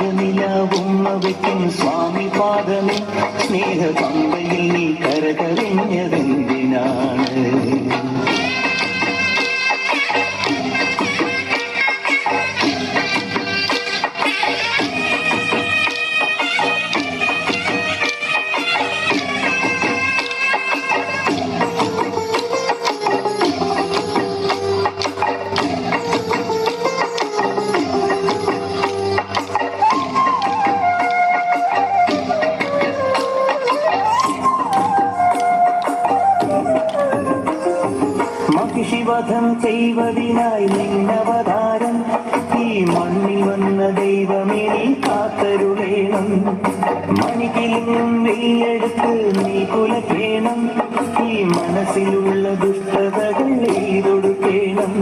നിലാവുമ്മവയ്ക്കും സ്വാമി പാദമേ സ്നേഹ പമ്പയിൽ നീ കരകവിഞ്ഞതെന്തിനാണ്? മഹിഷിവധം ചെയ്വതിനായി നിന്നവതാരം ഈ മണ്ണിൽ വന്ന ദൈവമേ നീ കാത്തരുളേണം. മണിക്കിലും വെയിലെടുത്ത് നീ കുലക്കേണം. ഈ മനസ്സിലുള്ള ദുഷ്ടതകൾ എയ്തൊടുക്കേണം.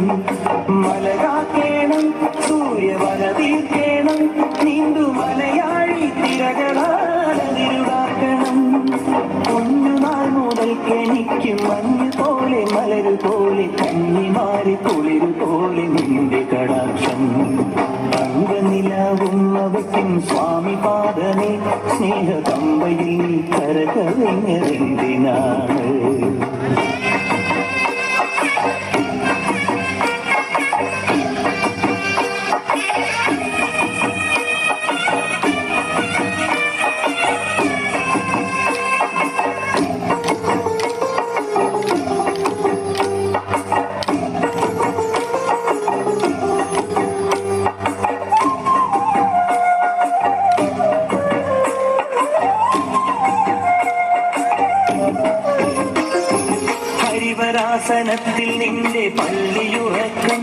മലകാക്കേണം, സൂര്യവല തീർക്കേണം. നീന്തു മലയാഴി തിരകളാടതിരുകാക്കണം. കുഞ്ഞുനാൾ മുതൽക്കെനിക്ക് മഞ്ഞ് പോലെ മലരു പോലെ കന്നിമാരി കുളിരു പോലെ നിന്റെ കടാക്ഷം. തങ്കനിലാവുമ്മവയ്ക്കും സ്വാമി പാദമേ സ്നേഹ പമ്പയിൽ നീ കരകവിഞ്ഞതെന്തിനാണ്? ഹരിവരാസനത്തിൽ നിന്റെ പള്ളിയുറക്കം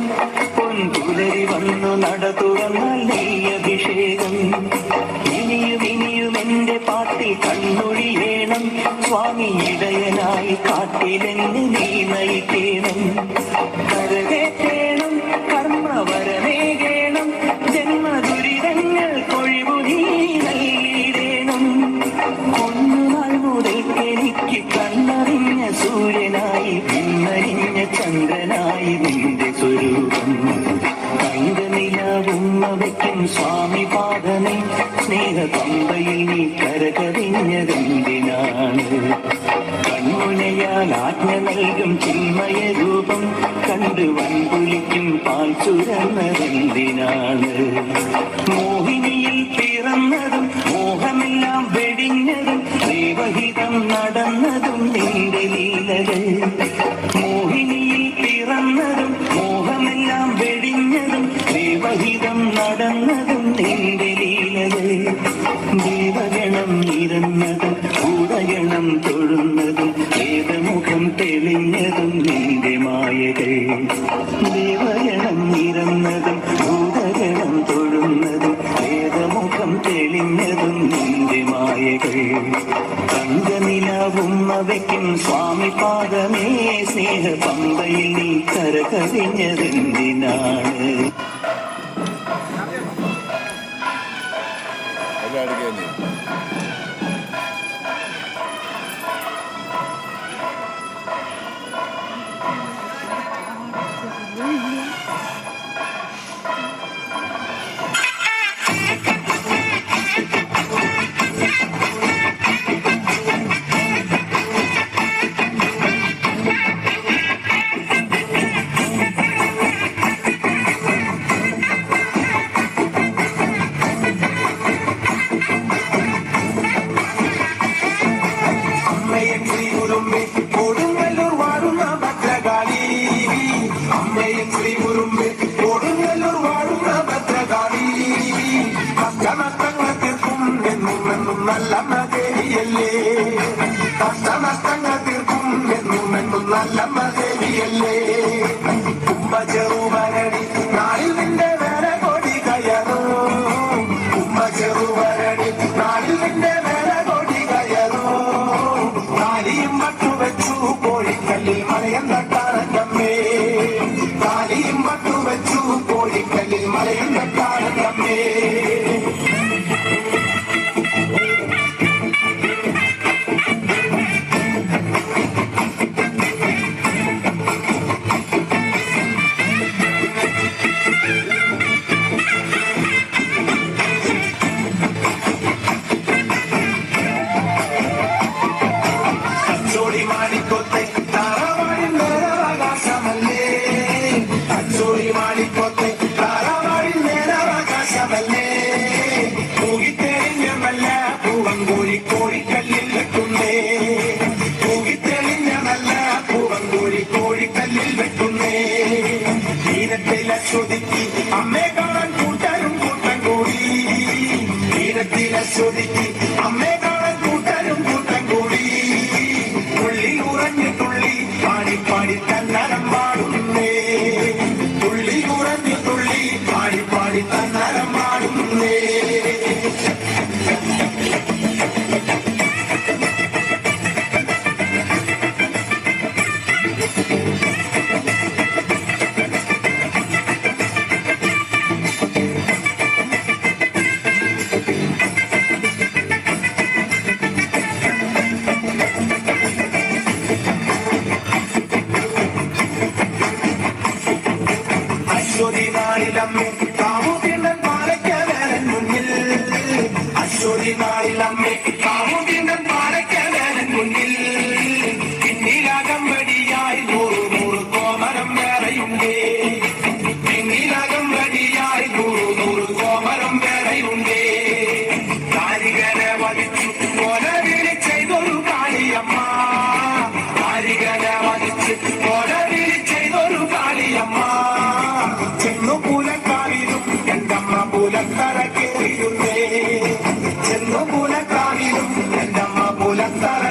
പൊൻപുലരി വന്നു നട തുറന്നാൽ നീ അഭിഷേകം. ഇനിയും ഇനിയും എന്റെ പാട്ടിൽ കണ്ണൊഴിയേണം. സ്വാമി ഇടയനായി കാട്ടിലെന്ന് നീ നയിക്കേണം. കരകേറ്റേണം, കർമ്മവരമേകേണം. ജന്മദുരിതങ്ങൾ കൊഴിവു നീ നൽകിയിടേണം. ഒന്നുനാൾ മുതൽക്കെനിക്ക് കണ്ണറിഞ്ഞ സൂര്യനായി പിന്നറിഞ്ഞ ചന്ദ്രനായി നിന്റെ സ്വരൂപം. തങ്കനിലാവുമ്മവയ്ക്കും സ്വാമി പാദമേ സ്നേഹ പമ്പയിൽ നീ കരകവിഞ്ഞതെന്തിനാണ്? കൺമുനയാൽ ആജ്ഞ നൽകും ചിന്മയ രൂപം കണ്ട് വൻപുലിക്കും പാൽ ചുരന്നതെന്തിനാണ്? മോഹിനിയിൽ പിറന്നതും മോഹമെല്ലാം വെടിഞ്ഞതും ദൈവഹിതം നടന്നതും നിന്റെ ലീലകൾ. മോഹിനിയിൽ പിറന്നതും മോഹമെല്ലാം വെടിഞ്ഞതും ദൈവഹിതം നടന്നതും നിന്റെ ലീലകൾ. ദേവഗണം നിരന്നതും ഭൂതഗണം തൊഴുന്നതും വേദമുഖം തെളിഞ്ഞതും നിന്റെ മായകൾ. ദേവഗണം നിരന്നതും ഭൂതഗണം തൊഴുന്നതും വേദമുഖം തെളിഞ്ഞതും നിന്റെ മായകൾ. തങ്കനിലാവുമ്മവയ്ക്കും സ്വാമി പാദമേ സ്നേഹ പമ്പയിൽ നീ കരകവിഞ്ഞതെന്തിനാണ്? നല്ല മകേരിയല്ലേ കഷ്ടനഷ്ടങ്ങൾ തീർക്കും എന്നും നല്ല മകേരിയല്ലേ. ചെറുവരണി നാളിൽ നിന്റെ വേല കൊടി കയറും. ചെറുവരണി നാളിൽ നിന്റെ വേല കൊടി കയറും. കാലിയും മട്ടുവെച്ചു കോഴിക്കല്ലിൽ മലയം തട്ടാറമ്മേ. കാലിയും മട്ടുവെച്ചു കോഴിക്കല്ലിൽ മലയം തട്ടാറമ്മേ. ഈരത്തിലെ ശ്രുതിക്ക് അമ്മേ കാണാൻ കൂട്ടരും കൂട്ടം കൂടി തുള്ളി ഉറഞ്ഞു തുള്ളി പാടി പാടി തന്നരം പാടുന്നേ തുള്ളി ഉറഞ്ഞു തുള്ളി പാടി പാടി തന്നരം പാടുന്നേ അശ്വതിനാളിലമ്മേ കാമുകിണ്ടൻ പാലയ്ക്കവേലൻ മുന്നിൽ അശ്വതിനാളിലമ്മേ കാമുകിണ്ടൻ പാലയ്ക്കവേലൻ മുന്നിൽ പിന്നിലകമ്പടിയായി നൂറ് നൂറ് കോമരം വേറെയുണ്ടേ പിന്നിലകമ്പടിയായി നൂറ് നൂറ് കോമരം വേറെയുണ്ടേ കാരികരെ വധിച്ചു കൊലവിളി ചെയ്തൊരു കാളിയമ്മ കാരികരെ വധിച്ചു കൊല